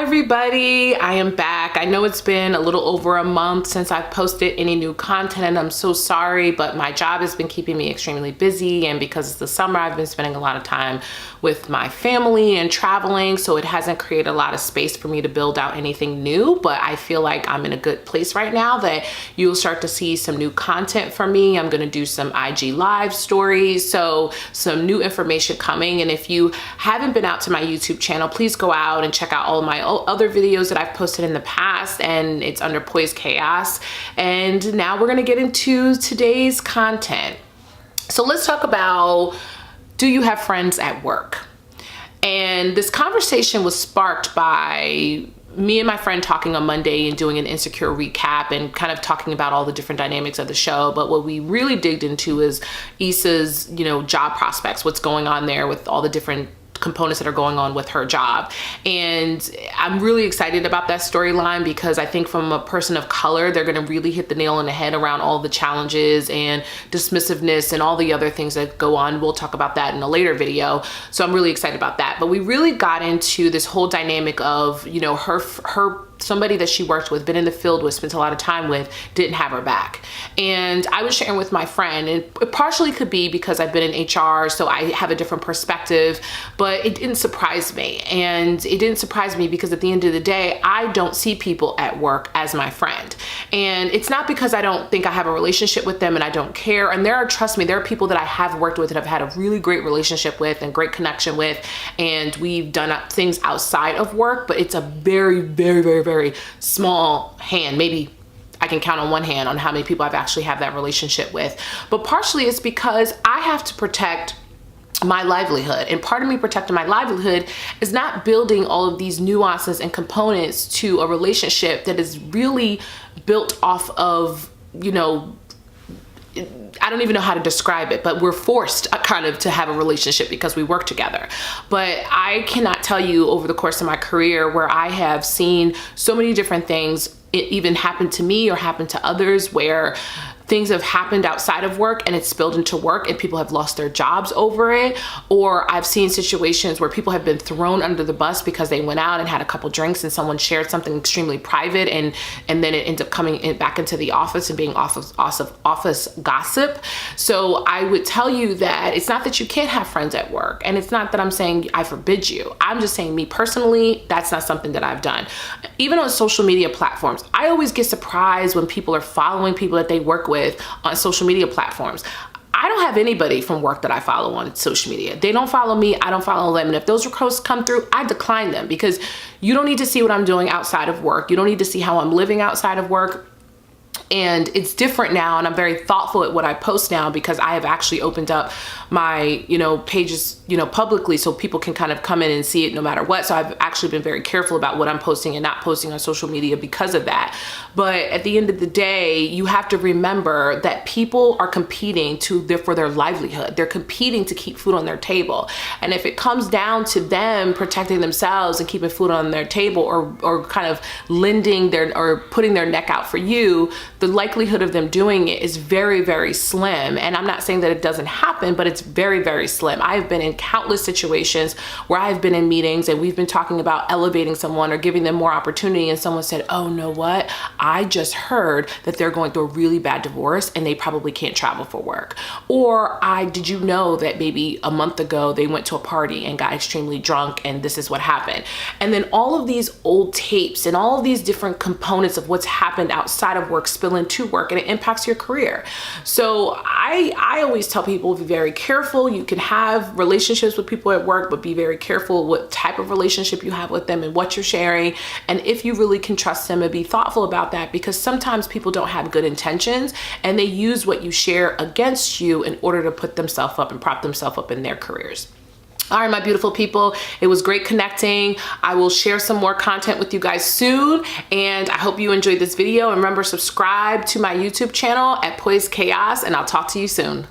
everybody, I am back. I know it's been a little over a month since I've posted any new content and I'm so sorry, but my job has been keeping me extremely busy, and because it's the summer I've been spending a lot of time with my family and traveling, so it hasn't created a lot of space for me to build out anything new. But I feel like I'm in a good place right now that you'll start to see some new content from me. I'm gonna do some IG live stories, so some new information coming. And if you haven't been out to my YouTube channel, please go out and check out all my other videos that I've posted in the past, and it's under Poised Chaos. And now we're gonna get into today's content. So let's talk about, do you have friends at work? And this conversation was sparked by me and my friend talking on Monday and doing an Insecure recap and kind of talking about all the different dynamics of the show. But what we really digged into is Issa's, job prospects, what's going on there with all the different components that are going on with her job. And I'm really excited about that storyline because I think from a person of color, they're gonna really hit the nail on the head around all the challenges and dismissiveness and all the other things that go on. We'll talk about that in a later video. So I'm really excited about that. But we really got into this whole dynamic of, her somebody that she worked with, been in the field with, spent a lot of time with, didn't have her back. And I was sharing with my friend, and it partially could be because I've been in HR, so I have a different perspective, but it didn't surprise me. And it didn't surprise me because at the end of the day, I don't see people at work as my friend. And it's not because I don't think I have a relationship with them and I don't care. And trust me, there are people that I have worked with and have had a really great relationship with and great connection with, and we've done things outside of work, but it's a very, very, very, very small hand. Maybe I can count on one hand on how many people I've actually had that relationship with. But partially it's because I have to protect my livelihood. And part of me protecting my livelihood is not building all of these nuances and components to a relationship that is really built off of, I don't even know how to describe it, but we're forced kind of to have a relationship because we work together. But I cannot tell you over the course of my career where I have seen so many different things, it even happened to me or happened to others, where things have happened outside of work and it's spilled into work and people have lost their jobs over it. Or I've seen situations where people have been thrown under the bus because they went out and had a couple drinks and someone shared something extremely private, and then it ends up coming back into the office and being office gossip. So I would tell you that it's not that you can't have friends at work, and it's not that I'm saying I forbid you. I'm just saying, me personally, that's not something that I've done. Even on social media platforms, I always get surprised when people are following people that they work with on social media platforms. I don't have anybody from work that I follow on social media. They don't follow me, I don't follow them. And if those requests come through, I decline them, because you don't need to see what I'm doing outside of work. You don't need to see how I'm living outside of work. And it's different now, and I'm very thoughtful at what I post now because I have actually opened up my, pages, publicly, so people can kind of come in and see it no matter what. So I've actually been very careful about what I'm posting and not posting on social media because of that. But at the end of the day, you have to remember that people are competing for their livelihood. They're competing to keep food on their table. And if it comes down to them protecting themselves and keeping food on their table, or kind of or putting their neck out for you, the likelihood of them doing it is very, very slim. And I'm not saying that it doesn't happen, but it's very, very slim. I've been in countless situations where I've been in meetings and we've been talking about elevating someone or giving them more opportunity, and someone said, oh, know what? I just heard that they're going through a really bad divorce and they probably can't travel for work. Or did you know that maybe a month ago they went to a party and got extremely drunk and this is what happened? And then all of these old tapes and all of these different components of what's happened outside of work spill into work, and it impacts your career. So I always tell people, be very careful. You can have relationships with people at work, but be very careful what type of relationship you have with them and what you're sharing, and if you really can trust them, and be thoughtful about that, because sometimes people don't have good intentions and they use what you share against you in order to put themselves up and prop themselves up in their careers. All right, my beautiful people, it was great connecting. I will share some more content with you guys soon, and I hope you enjoyed this video. And remember, subscribe to my YouTube channel at Poised Chaos, and I'll talk to you soon.